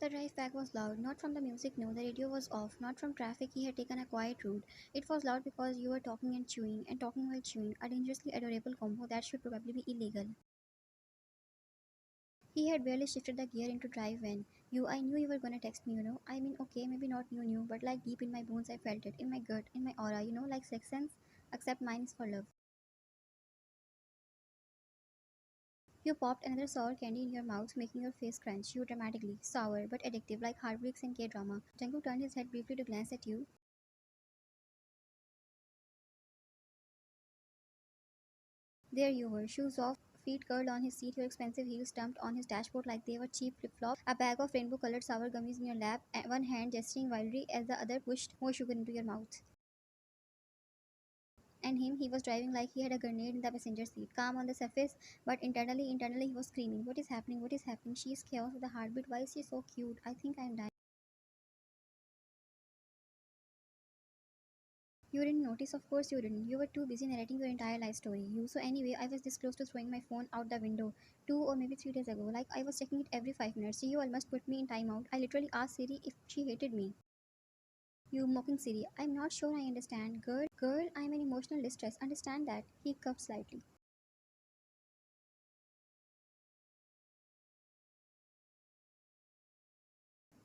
The drive back was loud, not from the music, no, the radio was off, not from traffic, he had taken a quiet route. It was loud because you were talking and talking while chewing, a dangerously adorable combo that should probably be illegal. He had barely shifted the gear into drive when I knew you were gonna text me, I mean, okay, maybe not you, but like deep in my bones, I felt it, in my gut, in my aura, like sixth sense, except mine is for love. You popped another sour candy in your mouth, making your face crunch. You dramatically, sour but addictive, like heartbreaks in K-drama. Jungkook turned his head briefly to glance at you. There you were, shoes off, feet curled on his seat, your expensive heels dumped on his dashboard like they were cheap flip-flops, a bag of rainbow-colored sour gummies in your lap, and one hand gesturing wildly as the other pushed more sugar into your mouth. And him, he was driving like he had a grenade in the passenger seat, calm on the surface, but internally he was screaming, "What is happening? What is happening? She is chaos with a heartbeat. Why is she so cute? I think I'm dying." You didn't notice, of course you didn't. You were too busy narrating your entire life story. So anyway, I was this close to throwing my phone out the window 2 or maybe 3 days ago. Like I was checking it every 5 minutes. You almost put me in timeout. I literally asked Siri if she hated me. You mocking Siri. I'm not sure I understand. Girl, I'm in emotional distress. Understand that. He coughed slightly.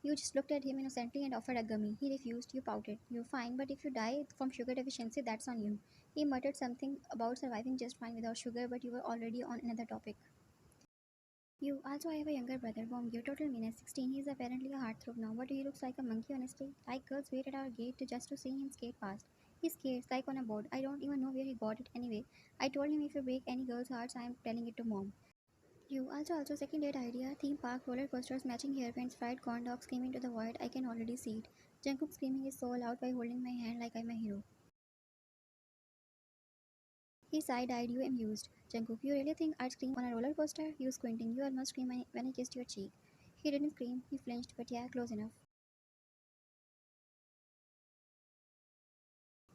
You just looked at him innocently and offered a gummy. He refused. You pouted. You're fine, but if you die from sugar deficiency, that's on you. He muttered something about surviving just fine without sugar, but you were already on another topic. You also have a younger brother, Bong. Your total menace, 16. He's apparently a heartthrob now, but he looks like a monkey, honestly. Like girls wait at our gate just to see him skate past. He skates like on a board. I don't even know where he got it anyway. I told him if you break any girl's hearts, I am telling it to mom. You also second date idea, theme park, roller coasters, matching hairpins, fried corn dogs screaming to the void. I can already see it. Jungkook screaming is so loud by holding my hand like I'm a hero. He side-eyed you amused. Jungkook, you really think I'd scream on a roller coaster? You squinting. You almost screamed when I kissed your cheek. He didn't scream. He flinched, but yeah, close enough.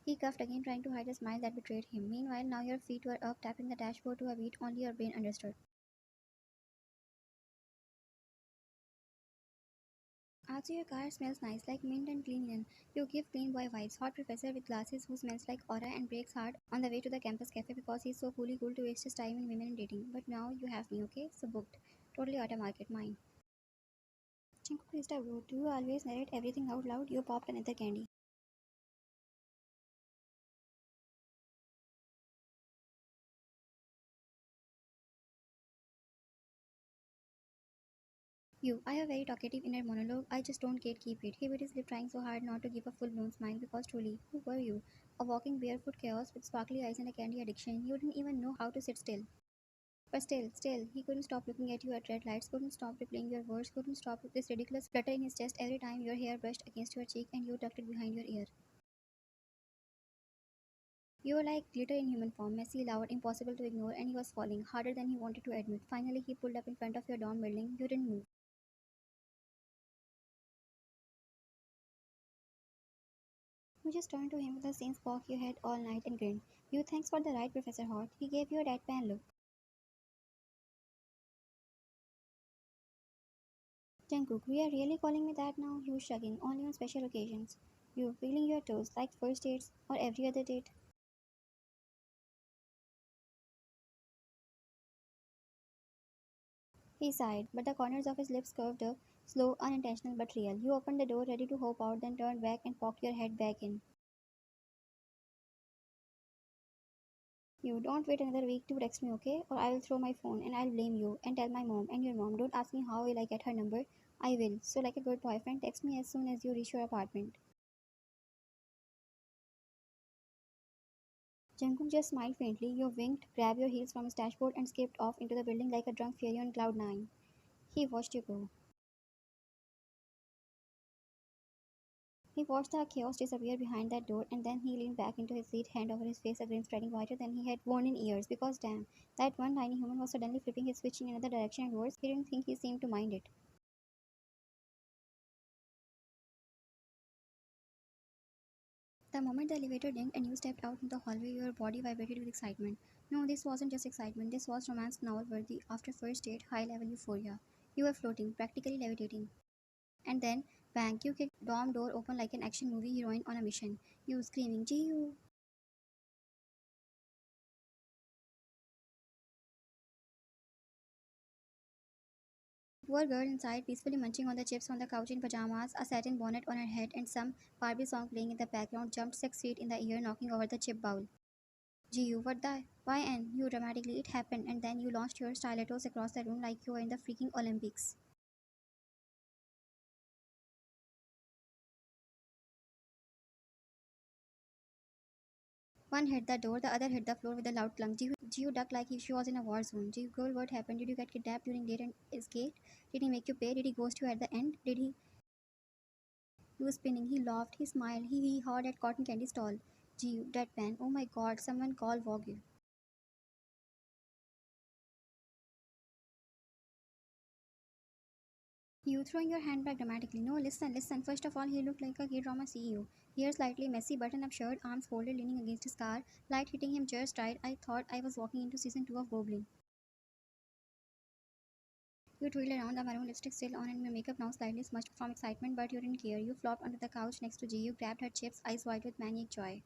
He coughed again, trying to hide a smile that betrayed him. Meanwhile, now your feet were up, tapping the dashboard to a beat only your brain understood. Also, your car smells nice, like mint and clean linen. You give clean boy vibes. Hot professor with glasses who smells like aura and breaks hard on the way to the campus cafe because he's so coolly cool to waste his time in women and dating. But now you have me, okay? So booked. Totally out of market, mine. Chinko Krista bro, do you always narrate everything out loud? You popped another candy. I have very talkative inner monologue. I just don't keep it. He bit his lip, trying so hard not to give a full blown smile because truly, who were you? A walking barefoot chaos with sparkly eyes and a candy addiction. You didn't even know how to sit still. But still, he couldn't stop looking at you at red lights, couldn't stop replaying your words, couldn't stop this ridiculous flutter in his chest every time your hair brushed against your cheek and you tucked it behind your ear. You were like glitter in human form, messy, loud, impossible to ignore, and he was falling harder than he wanted to admit. Finally, he pulled up in front of your dorm building. You didn't move. You just turned to him with the same spark you had all night and grinned. You thanks for the ride, Professor Hart. He gave you a deadpan look. Jungkook, we are really calling me that now? You shrugging, only on special occasions. You feeling your toes like first dates or every other date. He sighed, but the corners of his lips curved up, slow, unintentional but real. You opened the door ready to hop out, then turned back and popped your head back in. You don't wait another week to text me, okay? Or I will throw my phone and I'll blame you and tell my mom and your mom. Don't ask me how will I get her number. I will. So like a good boyfriend, text me as soon as you reach your apartment. Jungkook just smiled faintly. You winked, grabbed your heels from his dashboard and skipped off into the building like a drunk fairy on cloud nine. He watched you go. He watched the chaos disappear behind that door and then he leaned back into his seat, hand over his face, a grin spreading wider than he had worn in years. Because damn, that one tiny human was suddenly flipping his switch in another direction and worse, he didn't think he seemed to mind it. The moment the elevator dinged and you stepped out into the hallway, your body vibrated with excitement. No, this wasn't just excitement, this was romance novel worthy after first date, high level euphoria. You were floating, practically levitating. And then, bang, you kick dorm door open like an action movie heroine on a mission. You screaming, Jiu. Poor girl inside, peacefully munching on the chips on the couch in pajamas, a satin bonnet on her head, and some Barbie song playing in the background, jumped 6 feet in the air, knocking over the chip bowl. Gee, what the? Why, and you dramatically, it happened, and then you launched your stilettos across the room like you were in the freaking Olympics. One hit the door, the other hit the floor with a loud clunk. Gio ducked like if she was in a war zone. Gio, girl, what happened? Did you get kidnapped during date and escape? Did he make you pay? Did he ghost you at the end? Did he? He was spinning. He laughed. He smiled. He hawed at cotton candy stall. Gio, deadpan. Oh my god, someone call Vogue. You throwing your hand back dramatically. No, listen, listen. First of all, he looked like a K-drama CEO. Hair slightly messy, button-up shirt, arms folded, leaning against his car, light hitting him just right. I thought I was walking into season 2 of Goblin. You twirled around, the maroon lipstick still on, and your makeup now slightly smudged from excitement, but you didn't care. You flopped onto the couch next to G. You grabbed her chips, eyes wide with maniac joy.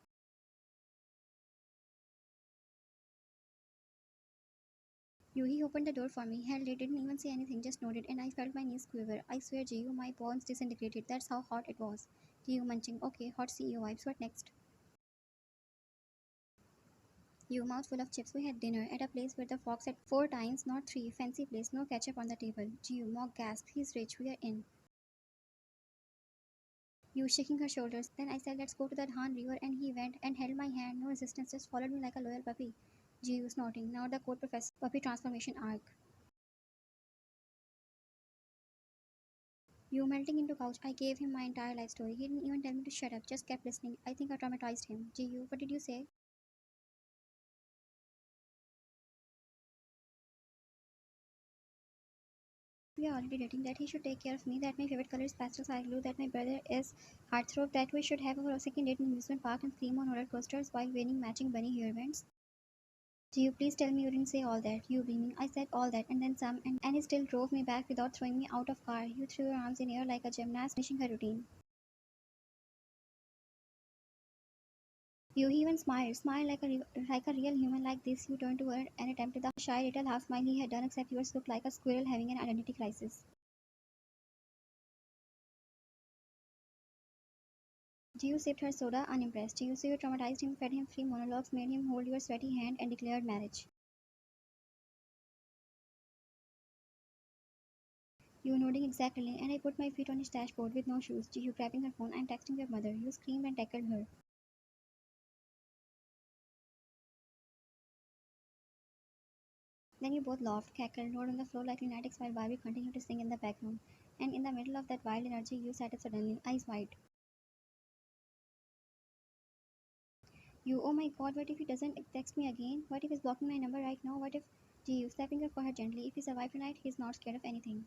He opened the door for me, held it, didn't even say anything, just nodded, and I felt my knees quiver. I swear, G, my bones disintegrated. That's how hot it was. G, munching. Okay, hot CEO vibes. What next? You mouthful of chips. We had dinner at a place where the fox said 4 times, not three. Fancy place, no ketchup on the table. Gio mock gasp. He's rich. We are in. You shaking her shoulders. Then I said, let's go to the Han River, and he went and held my hand. No resistance, just followed me like a loyal puppy. Gio snorting. Now the code professor puppy transformation arc. You melting into couch. I gave him my entire life story. He didn't even tell me to shut up. Just kept listening. I think I traumatized him. Gio, what did you say? We are already dating, that he should take care of me, that my favorite color is pastel sky blue, that my brother is heartthrob, that we should have a second date in amusement park and scream on roller coasters while wearing matching bunny hairbands. Do you please tell me you didn't say all that? You beaming. I said all that and then some, and he still drove me back without throwing me out of car. You threw your arms in air like a gymnast finishing her routine. You even smiled like a real human like this. You turned to her and attempted the shy little half smile he had done, except yours looked like a squirrel having an identity crisis. Gio sipped her soda, unimpressed. Gio, so you traumatized him, fed him free monologues, made him hold your sweaty hand, and declared marriage. You nodding exactly, and I put my feet on his dashboard with no shoes. Gio grabbing her phone, I'm texting your mother. You screamed and tackled her. Then you both laughed, cackled, rolled on the floor like lunatics while Barbie continued to sing in the background. And in the middle of that wild energy, you sat up suddenly, eyes wide. You, oh my god, what if he doesn't text me again? What if he's blocking my number right now? What if. Gio, slapping her forehead gently. If he survives tonight, he's not scared of anything.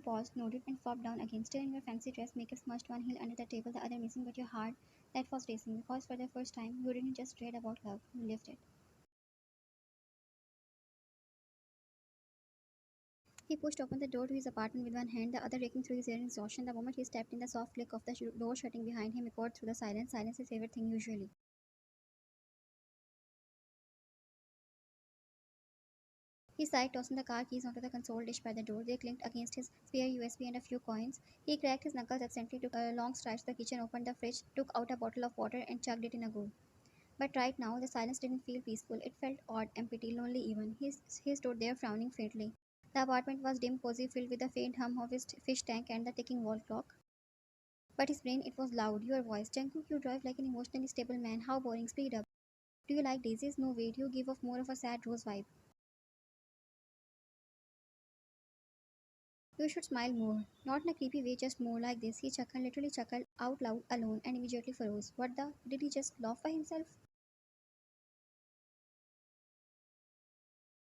Paused, nodded, and flopped down again, still in your fancy dress, makeup smudged, one heel under the table, the other missing, but your heart, that was racing, because for the first time, you didn't just read about love, you lived it. He pushed open the door to his apartment with one hand, the other raking through his hair in exhaustion. The moment he stepped in, the soft click of the door shutting behind him echoed through the silence. Silence is his favorite thing, usually. He sighed, tossing the car keys onto the console dish by the door. They clinked against his spare USB and a few coins. He cracked his knuckles absently, took a long stride to the kitchen, opened the fridge, took out a bottle of water, and chugged it in a go. But right now, the silence didn't feel peaceful. It felt odd, empty, lonely even. He stood there frowning faintly. The apartment was dim, cozy, filled with the faint hum of his fish tank and the ticking wall clock. But his brain, it was loud. Your voice. Jungkook, you drive like an emotionally stable man. How boring. Speed up. Do you like daisies? No, wait. You give off more of a sad rose vibe. You should smile more. Not in a creepy way, just more like this. He chuckled, literally chuckled out loud alone and immediately froze. What the? Did he just laugh by himself?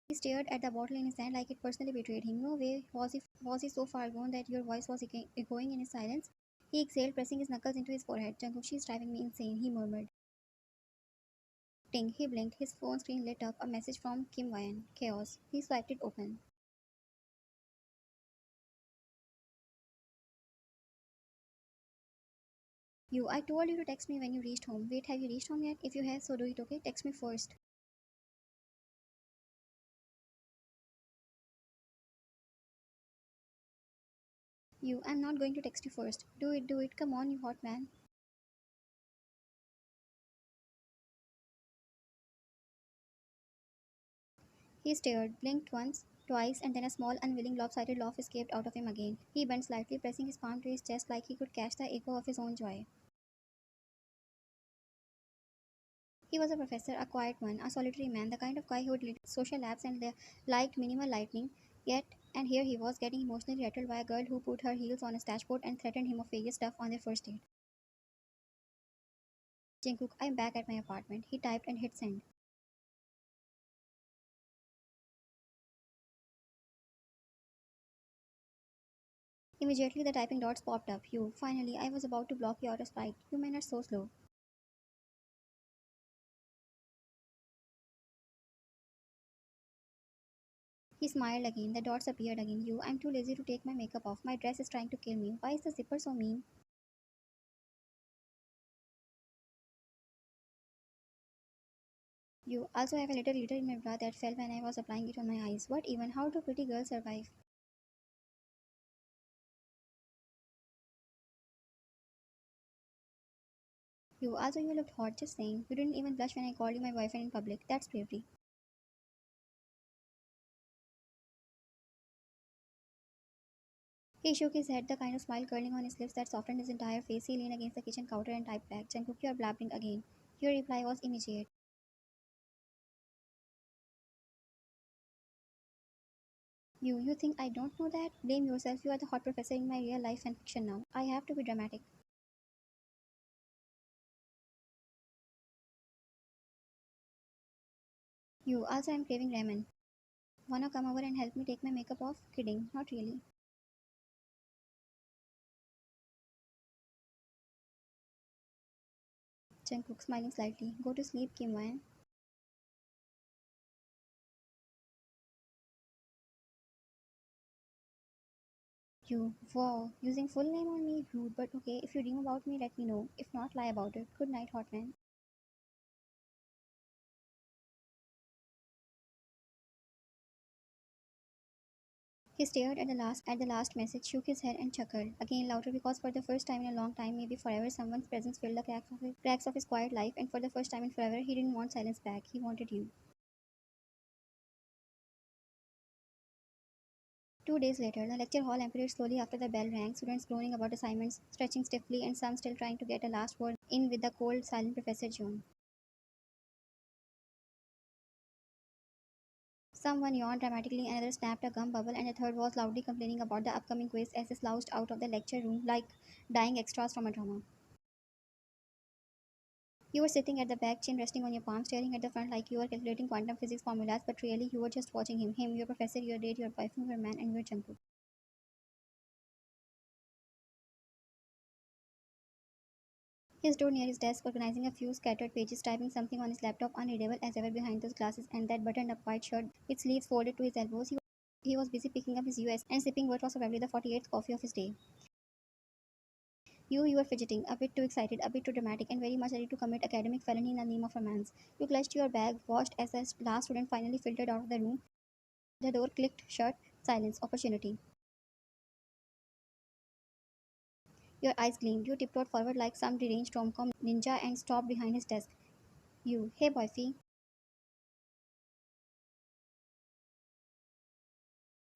He stared at the bottle in his hand like it personally betrayed him. No way was he so far gone that your voice was echoing in his silence. He exhaled, pressing his knuckles into his forehead. Jungkook, she's driving me insane, he murmured. Ting, he blinked. His phone screen lit up. A message from Kim Wyan. Chaos. He swiped it open. I told you to text me when you reached home. Wait, have you reached home yet? If you have, so do it, okay? Text me first. I'm not going to text you first. Do it. Come on, you hot man. He stared, blinked once, twice, and then a small, unwilling, lopsided laugh escaped out of him again. He bent slightly, pressing his palm to his chest like he could catch the echo of his own joy. He was a professor, a quiet one, a solitary man, the kind of guy who would lead social labs and liked minimal lighting. Yet, and here he was getting emotionally rattled by a girl who put her heels on his dashboard and threatened him of various stuff on their first date. Jungkook, I'm back at my apartment. He typed and hit send. Immediately, the typing dots popped up. Finally, I was about to block you out of spite. You men are so slow. He smiled again. The dots appeared again. I'm too lazy to take my makeup off. My dress is trying to kill me. Why is the zipper so mean? Also have a little glitter in my bra that fell when I was applying it on my eyes. What even? How do pretty girls survive? You looked hot, just saying. You didn't even blush when I called you my boyfriend in public. That's bravery. He shook his head, the kind of smile curling on his lips that softened his entire face. He leaned against the kitchen counter and typed back, Jungkook, you're blabbering again. Your reply was immediate. You think I don't know that? Blame yourself. You are the hot professor in my real life fanfiction now. I have to be dramatic. Also I'm craving ramen. Wanna come over and help me take my makeup off? Kidding, not really. Jungkook smiling slightly. Go to sleep, Kim Wan. Wow, using full name on me? Rude, but okay. If you dream about me, let me know. If not, lie about it. Good night, hot man. He stared at the last message, shook his head, and chuckled. Again louder because for the first time in a long time, maybe forever, someone's presence filled the cracks of his quiet life, and for the first time in forever, he didn't want silence back. He wanted you. 2 days later, the lecture hall emptied slowly after the bell rang, students groaning about assignments, stretching stiffly, and some still trying to get a last word in with the cold, silent Professor John. Someone yawned dramatically, another snapped a gum bubble, and a third was loudly complaining about the upcoming quiz as they slouched out of the lecture room like dying extras from a drama. You were sitting at the back, chin resting on your palm, staring at the front like you were calculating quantum physics formulas, but really you were just watching him, your professor, your date, your boyfriend, your man, and your Jungkook. He stood near his desk, organizing a few scattered pages, typing something on his laptop, unreadable as ever behind those glasses and that buttoned-up white shirt with sleeves folded to his elbows. He was busy picking up his US and sipping what was probably the 48th coffee of his day. You were fidgeting, a bit too excited, a bit too dramatic, and very much ready to commit academic felony in the name of romance. You clutched your bag, watched as the last student finally filtered out of the room. The door clicked shut. Silence. Opportunity. Your eyes gleamed. You tiptoed forward like some deranged rom-com ninja and stopped behind his desk. Hey boyfie.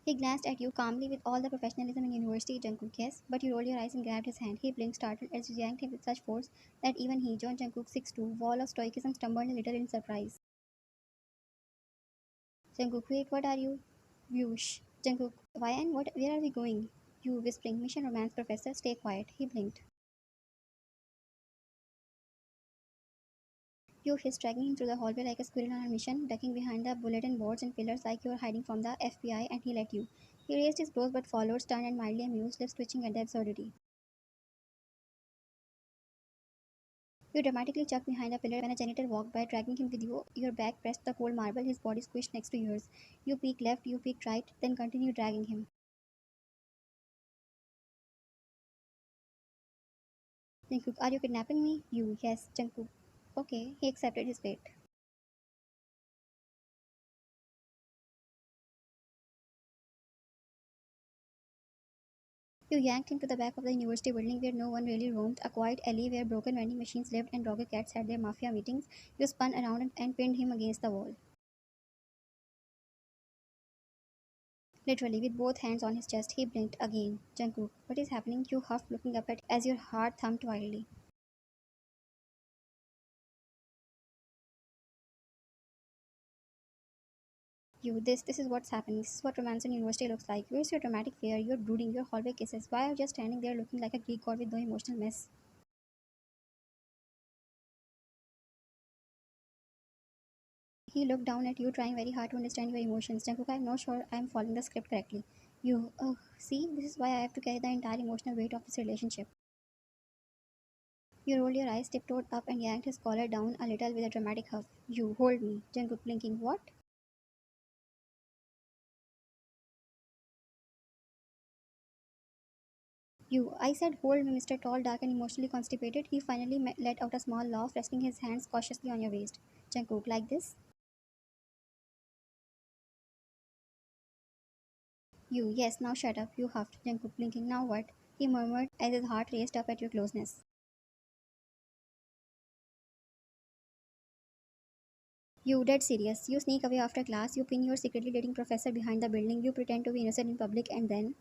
He glanced at you calmly with all the professionalism in university Jungkook, yes, but you rolled your eyes and grabbed his hand. He blinked, startled, as you yanked him with such force that even he, John Jungkook 6'2", wall of stoicism, stumbled a little in surprise. Jungkook, wait, what are you? Shh. Jungkook, why and what? Where are we going? You whispering, mission romance professor, stay quiet. He blinked. You hissed, dragging him through the hallway like a squirrel on a mission, ducking behind the bulletin boards and pillars like you were hiding from the FBI, and he let you. He raised his brows but followed, stunned and mildly amused, lips twitching at the absurdity. You dramatically chucked behind a pillar when a janitor walked by, dragging him with you. Your back pressed the cold marble, his body squished next to yours. You peeked left, you peeked right, then continued dragging him. Jungkook, are you kidnapping me? You, yes, Jungkook. Okay, he accepted his fate. You yanked him to the back of the university building where no one really roamed, a quiet alley where broken vending machines lived and doggy cats had their mafia meetings. You spun around and pinned him against the wall. Literally, with both hands on his chest, he blinked again. Jungkook, what is happening? You huffed, looking up at as your heart thumped wildly. You, this is what's happening. This is what romance in university looks like. Where's your dramatic flair, your brooding, your hallway kisses? Why are you just standing there looking like a Greek god with no emotional mess? He looked down at you, trying very hard to understand your emotions. Jungkook, I'm not sure I'm following the script correctly. You, oh, see, this is why I have to carry the entire emotional weight of this relationship. You rolled your eyes, tiptoed up, and yanked his collar down a little with a dramatic huff. You, hold me. Jungkook blinking, what? You, I said, hold me, Mr. Tall, dark, and emotionally constipated. He finally let out a small laugh, resting his hands cautiously on your waist. Jungkook, like this? You, yes, now shut up. You huffed. Jungkook blinking, now what? He murmured as his heart raced up at your closeness. You dead serious. You sneak away after class, you pin your secretly dating professor behind the building, you pretend to be innocent in public, and then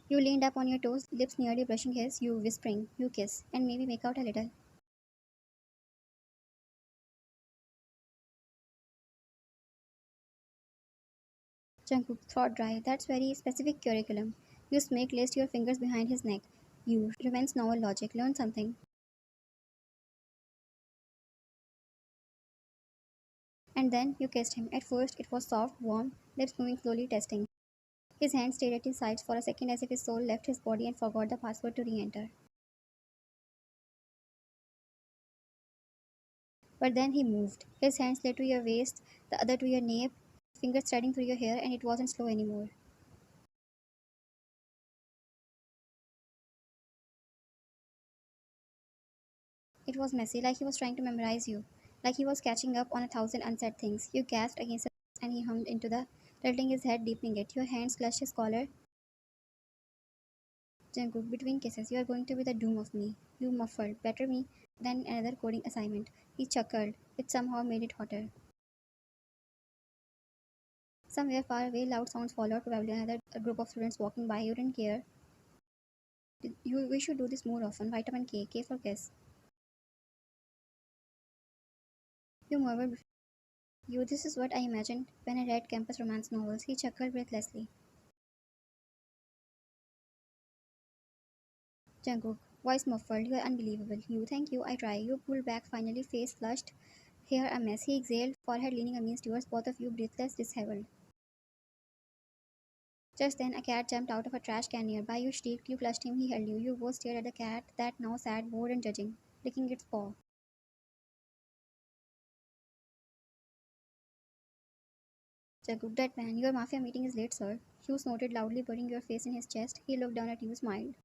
you leaned up on your toes, lips nearly brushing his, you whispering, you kiss, and maybe make out a little. Jungkook, throat dry. That's very specific curriculum. You snake laced your fingers behind his neck. You, romance novel logic, learn something. And then you kissed him. At first it was soft, warm, lips moving slowly, testing. His hand stayed at his sides for a second as if his soul left his body and forgot the password to re-enter. But then he moved. His hand slid to your waist, the other to your nape, fingers threading through your hair, and it wasn't slow anymore. It was messy, like he was trying to memorize you, like he was catching up on a thousand unsaid things. You gasped against his lips and he hummed into the, tilting his head, deepening it. Your hands clutched his collar. Jungkook, between kisses, you are going to be the doom of me. You muffled, better me than another coding assignment. He chuckled, which somehow made it hotter. Somewhere far away, loud sounds followed, probably another group of students walking by. You didn't care. We should do this more often. Vitamin K, K for kiss. You murmured, you, this is what I imagined when I read campus romance novels. He chuckled breathlessly. Jungkook, voice muffled, you are unbelievable. You, thank you, I try. You pulled back finally, face flushed, hair a mess. He exhaled, forehead leaning against yours, both of you breathless, disheveled. Just then, a cat jumped out of a trash can nearby. You shrieked, you clutched him, he held you. You both stared at the cat that now sat bored and judging, licking its paw. Jungkook, that man, your mafia meeting is late, sir. Hugh snorted loudly, burying your face in his chest. He looked down at you, smiled.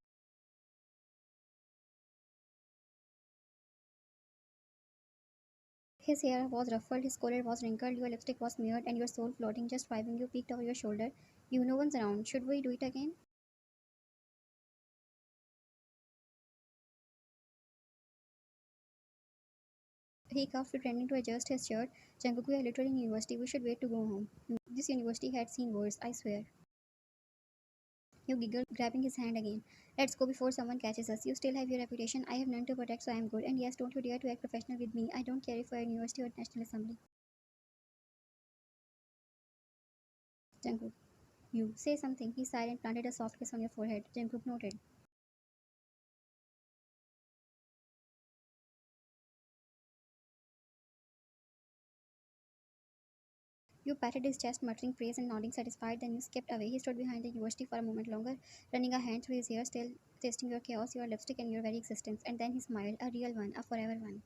His hair was ruffled, his collar was wrinkled, your lipstick was smeared, and your soul floating, just vibing. You peeked over your shoulder. You, no one's around. Should we do it again? He coughed, pretending to adjust his shirt. Jungkook, we are literally in university. We should wait to go home. This university had seen worse, I swear. You giggled, grabbing his hand again. Let's go before someone catches us. You still have your reputation. I have none to protect, so I am good. And yes, don't you dare to act professional with me. I don't care if we are in university or National Assembly. Jungkook, you say something. He sighed and planted a soft kiss on your forehead. Jungkook noted. You patted his chest, muttering praise and nodding satisfied, then you skipped away. He stood behind the university for a moment longer, running a hand through his hair, still tasting your chaos, your lipstick, and your very existence. And then he smiled, a real one, a forever one.